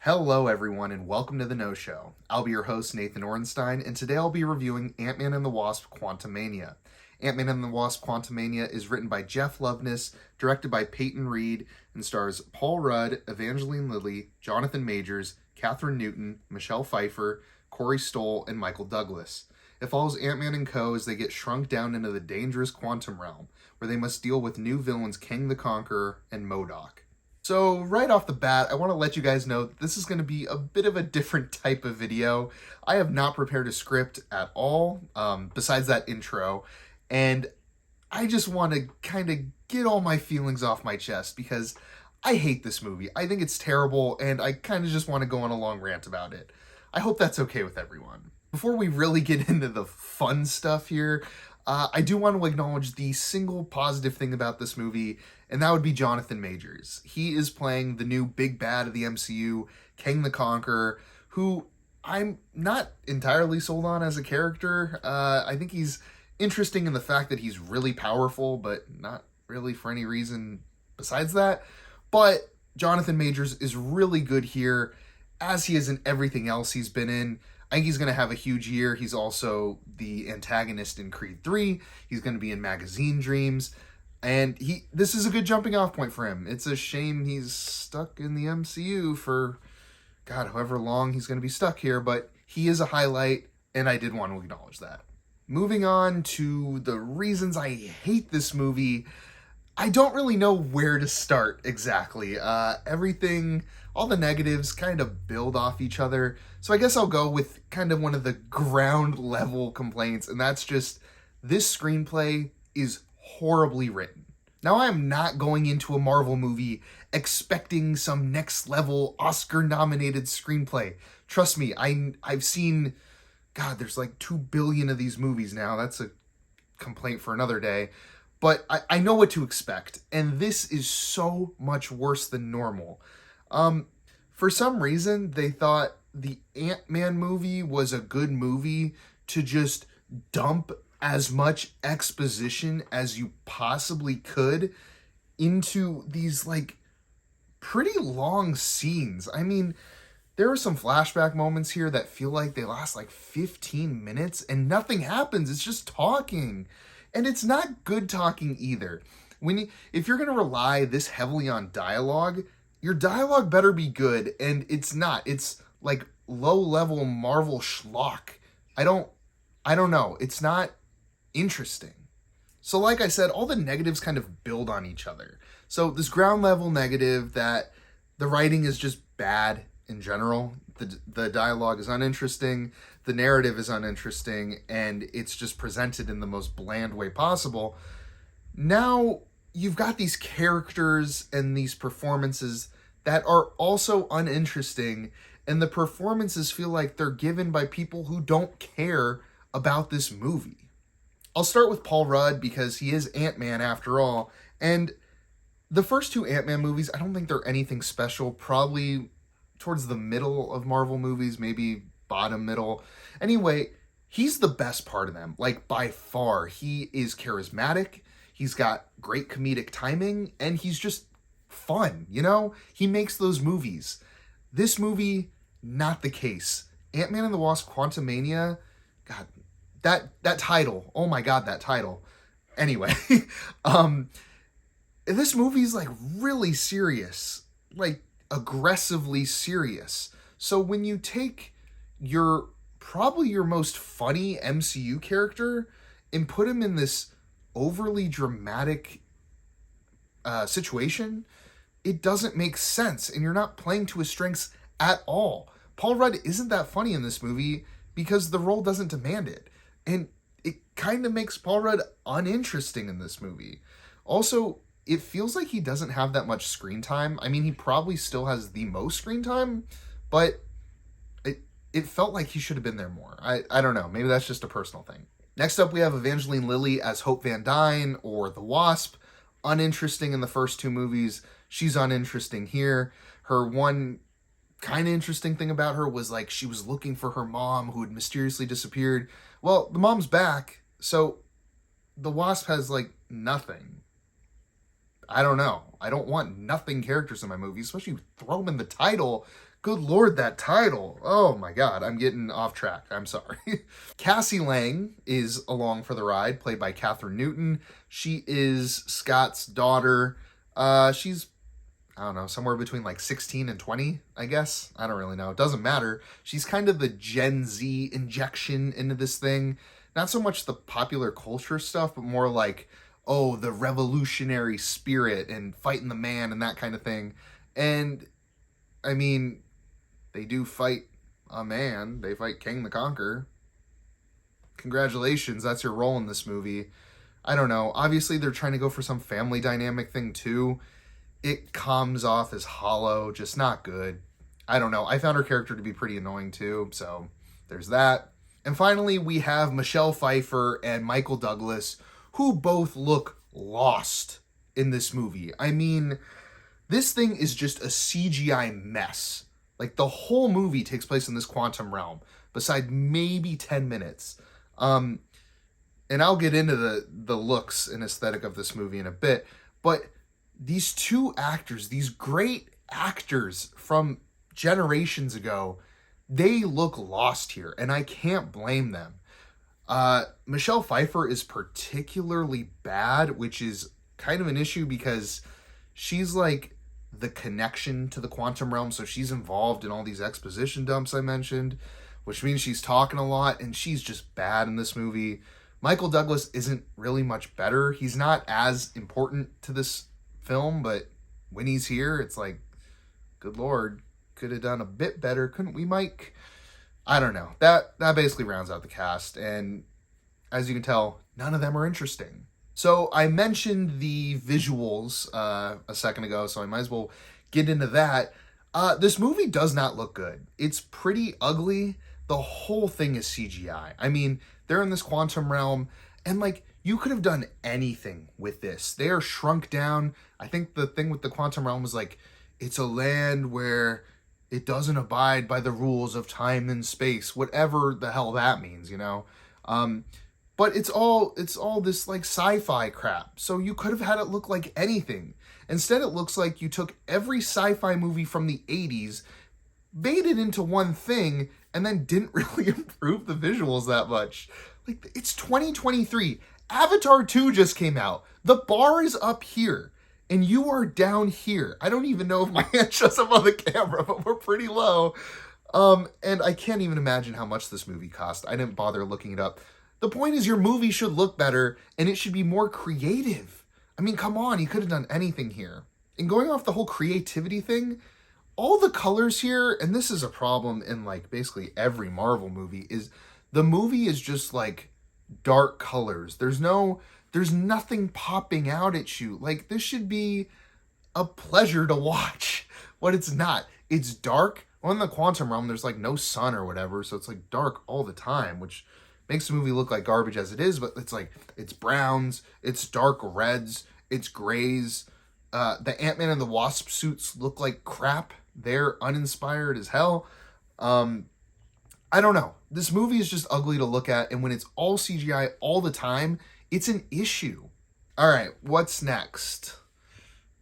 Hello everyone and welcome to The No Show. I'll be your host Nathan Orenstein and today I'll be reviewing Ant-Man and the Wasp Quantumania. Ant-Man and the Wasp Quantumania is written by Jeff Loveness, directed by Peyton Reed, and stars Paul Rudd, Evangeline Lilly, Jonathan Majors, Kathryn Newton, Michelle Pfeiffer, Corey Stoll, and Michael Douglas. It follows Ant-Man and Co. as they get shrunk down into the dangerous quantum realm, where they must deal with new villains King the Conqueror and MODOK. So right off the bat, I want to let you guys know that this is going to be a bit of a different type of video. I have not prepared a script at all, besides that intro, and I just want to kind of get all my feelings off my chest because I hate this movie. I think it's terrible, and I kind of just want to go on a long rant about it. I hope that's okay with everyone. Before we really get into the fun stuff here, I do want to acknowledge the single positive thing about this movie, and that would be Jonathan Majors. He is playing the new big bad of the MCU, King the Conqueror, who I'm not entirely sold on as a character. I think he's interesting in the fact that he's really powerful, but not really for any reason besides that. But Jonathan Majors is really good here, as he is in everything else he's been in. I think he's going to have a huge year. He's also the antagonist in Creed 3. He's going to be in Magazine Dreams. And this is a good jumping off point for him. It's a shame he's stuck in the MCU for, God, however long he's going to be stuck here. But he is a highlight, and I did want to acknowledge that. Moving on to the reasons I hate this movie, I don't really know where to start exactly. All the negatives kind of build off each other. So I guess I'll go with kind of one of the ground level complaints, and that's just this screenplay is horribly written. Now, I am not going into a Marvel movie expecting some next level Oscar nominated screenplay. Trust me, I've seen, God, there's like 2 billion of these movies now. That's a complaint for another day. But I know what to expect, and this is so much worse than normal. For some reason, they thought the Ant-Man movie was a good movie to just dump as much exposition as you possibly could into these, like, pretty long scenes. I mean, there are some flashback moments here that feel like they last like 15 minutes and nothing happens. It's just talking. And it's not good talking either. If you're going to rely this heavily on dialogue, your dialogue better be good, and it's not. It's like low-level Marvel schlock. I don't know. It's not interesting. So like I said, all the negatives kind of build on each other. So this ground-level negative that the writing is just bad in general. The dialogue is uninteresting, the narrative is uninteresting, and it's just presented in the most bland way possible. Now you've got these characters and these performances that are also uninteresting, and the performances feel like they're given by people who don't care about this movie. I'll start with Paul Rudd because he is Ant-Man after all, and the first 2 Ant-Man movies, I don't think they're anything special, probably towards the middle of Marvel movies, maybe bottom middle. Anyway, he's the best part of them, like by far. He is charismatic, he's got great comedic timing, and he's just fun, you know? He makes those movies. This movie, not the case. Ant-Man and the Wasp Quantumania, God, that title, oh my God, that title. Anyway, this movie's like really serious, like aggressively serious. So when you take probably your most funny MCU character and put him in this overly dramatic situation, it doesn't make sense, and you're not playing to his strengths at all. Paul Rudd isn't that funny in this movie because the role doesn't demand it, and it kind of makes Paul Rudd uninteresting in this movie. Also, it feels like he doesn't have that much screen time. I mean, he probably still has the most screen time, but it felt like he should have been there more. I don't know. Maybe that's just a personal thing. Next up, we have Evangeline Lilly as Hope Van Dyne, or the Wasp. Uninteresting in the first 2 movies. She's uninteresting here. Her one kind of interesting thing about her was like she was looking for her mom who had mysteriously disappeared. Well, the mom's back, so the Wasp has like nothing. I don't know. I don't want nothing characters in my movie, especially throw them in the title. Good Lord, that title. Oh my God, I'm getting off track. I'm sorry. Cassie Lang is along for the ride, played by Kathryn Newton. She is Scott's daughter. She's, I don't know, somewhere between like 16 and 20, I guess. I don't really know. It doesn't matter. She's kind of the Gen Z injection into this thing. Not so much the popular culture stuff, but more like, oh, the revolutionary spirit and fighting the man and that kind of thing. And, I mean, they do fight a man. They fight King the Conqueror. Congratulations, that's your role in this movie. I don't know. Obviously, they're trying to go for some family dynamic thing, too. It comes off as hollow, just not good. I don't know. I found her character to be pretty annoying, too, so there's that. And finally, we have Michelle Pfeiffer and Michael Douglas, who both look lost in this movie. I mean, this thing is just a CGI mess. Like, the whole movie takes place in this quantum realm, beside maybe 10 minutes. And I'll get into the looks and aesthetic of this movie in a bit, but these two actors, these great actors from generations ago, they look lost here, and I can't blame them. Michelle Pfeiffer is particularly bad, which is kind of an issue because she's like the connection to the quantum realm, so she's involved in all these exposition dumps I mentioned, which means she's talking a lot, and she's just bad in this movie. Michael Douglas isn't really much better. He's not as important to this film, but when he's here, it's like, good Lord, could have done a bit better, couldn't we, Mike? I don't know. That basically rounds out the cast, and as you can tell, none of them are interesting. So I mentioned the visuals a second ago, so I might as well get into that. This movie does not look good. It's pretty ugly. The whole thing is CGI. I mean, they're in this quantum realm, and like, you could have done anything with this. They are shrunk down. I think the thing with the quantum realm is like, it's a land where it doesn't abide by the rules of time and space, whatever the hell that means, you know? But it's all this like sci-fi crap. So you could have had it look like anything. Instead, it looks like you took every sci-fi movie from the 80s, made it into one thing, and then didn't really improve the visuals that much. Like, it's 2023. Avatar 2 just came out. The bar is up here, and you are down here. I don't even know if my hand shows up on the camera, but we're pretty low. And I can't even imagine how much this movie cost. I didn't bother looking it up. The point is, your movie should look better, and it should be more creative. I mean, come on, you could have done anything here. And going off the whole creativity thing, all the colors here, and this is a problem in like basically every Marvel movie, is the movie is just like dark colors. There's nothing popping out at you. Like, this should be a pleasure to watch, but it's not. It's dark. On the quantum realm, there's like no sun or whatever, so it's like dark all the time, which makes the movie look like garbage as it is, but it's like, it's browns, it's dark reds, it's grays. The Ant-Man and the Wasp suits look like crap. They're uninspired as hell. I don't know. This movie is just ugly to look at, and when it's all CGI all the time, it's an issue. All right, what's next?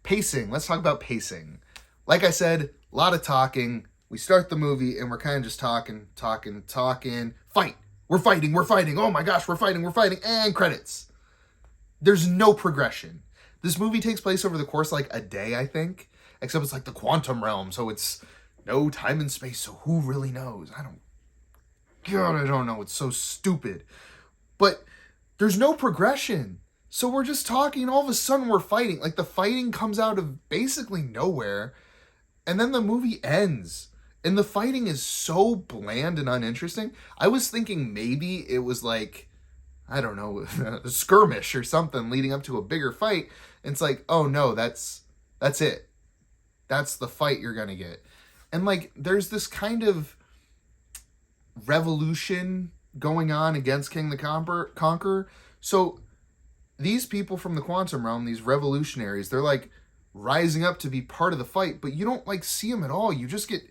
Pacing. Let's talk about pacing. Like I said, a lot of talking. We start the movie, and we're kind of just talking. Fight. We're fighting. Oh my gosh, we're fighting. And credits. There's no progression. This movie takes place over the course of like a day, I think. Except it's like the quantum realm, so it's no time and space, so who really knows? I don't know. It's so stupid. But there's no progression. So we're just talking, and all of a sudden we're fighting. Like, the fighting comes out of basically nowhere, and then the movie ends. And the fighting is so bland and uninteresting. I was thinking maybe it was like, I don't know, a skirmish or something leading up to a bigger fight. And it's like, oh no, that's it. That's the fight you're gonna get. And like, there's this kind of revolution going on against King the Conqueror. So these people from the quantum realm, these revolutionaries, they're like rising up to be part of the fight, but you don't like see them at all. You just get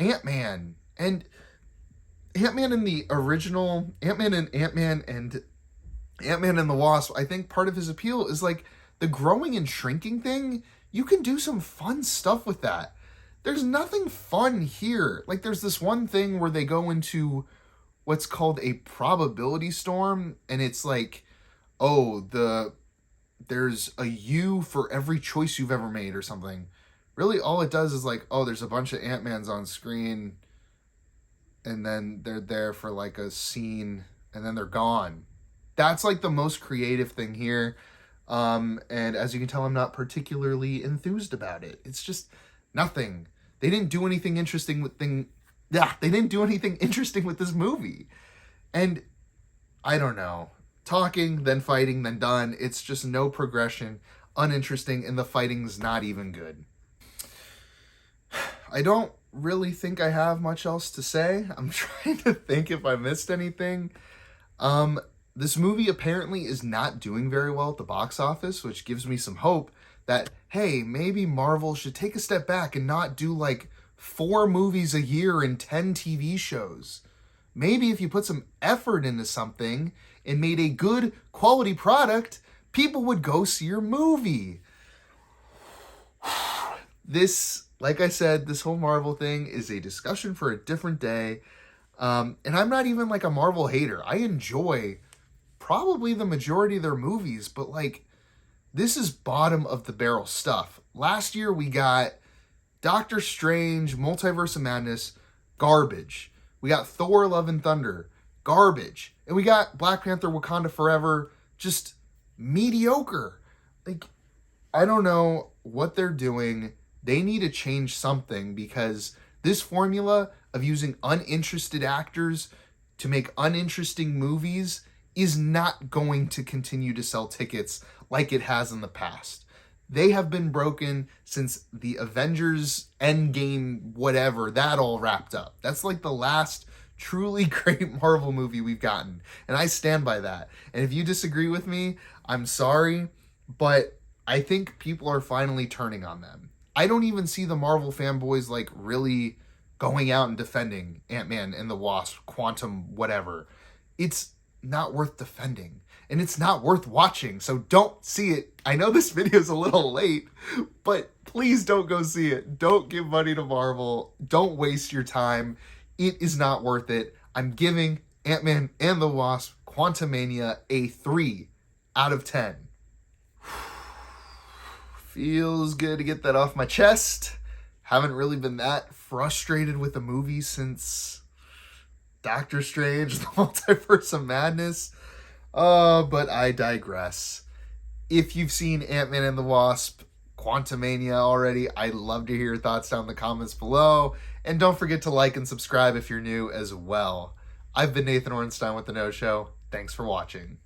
Ant-Man. And Ant-Man in the original, Ant-Man and Ant-Man and the Wasp, I think part of his appeal is like the growing and shrinking thing. You can do some fun stuff with that. there's nothing fun here. Like, there's this one thing where they go into what's called a probability storm, and it's like, oh, there's a U for every choice you've ever made or something. Really, all it does is like, oh, there's a bunch of Ant-Mans on screen, and then they're there for like a scene, and then they're gone. That's like the most creative thing here. And as you can tell, I'm not particularly enthused about it. It's just nothing. They didn't do anything interesting with they didn't do anything interesting with this movie. And I don't know. Talking, then fighting, then done. It's just no progression, uninteresting, and the fighting's not even good. I don't really think I have much else to say. I'm trying to think if I missed anything. This movie apparently is not doing very well at the box office, which gives me some hope that, hey, maybe Marvel should take a step back and not do like 4 movies a year and 10 TV shows. Maybe if you put some effort into something and made a good quality product, people would go see your movie. This, like I said, this whole Marvel thing is a discussion for a different day. And I'm not even like a Marvel hater. I enjoy probably the majority of their movies, but like, this is bottom of the barrel stuff. Last year we got Doctor Strange, Multiverse of Madness, garbage. We got Thor, Love and Thunder, garbage. And we got Black Panther, Wakanda Forever, just mediocre. Like, I don't know what they're doing. They need to change something, because this formula of using uninterested actors to make uninteresting movies is not going to continue to sell tickets like it has in the past. They have been broken since the Avengers Endgame, whatever, that all wrapped up. That's like the last truly great Marvel movie we've gotten. And I stand by that. And if you disagree with me, I'm sorry, but I think people are finally turning on them. I don't even see the Marvel fanboys like really going out and defending Ant-Man and the Wasp, Quantum, whatever. It's not worth defending, and it's not worth watching, so don't see it. I know this video is a little late, but please don't go see it. Don't give money to Marvel. Don't waste your time. It is not worth it. I'm giving Ant-Man and the Wasp Quantumania a 3 out of 10. Feels good to get that off my chest. Haven't really been that frustrated with a movie since Doctor Strange, the Multiverse of Madness. But I digress. If you've seen Ant-Man and the Wasp, Quantumania already, I'd love to hear your thoughts down in the comments below. And don't forget to like and subscribe if you're new as well. I've been Nathan Orenstein with The No Show. Thanks for watching.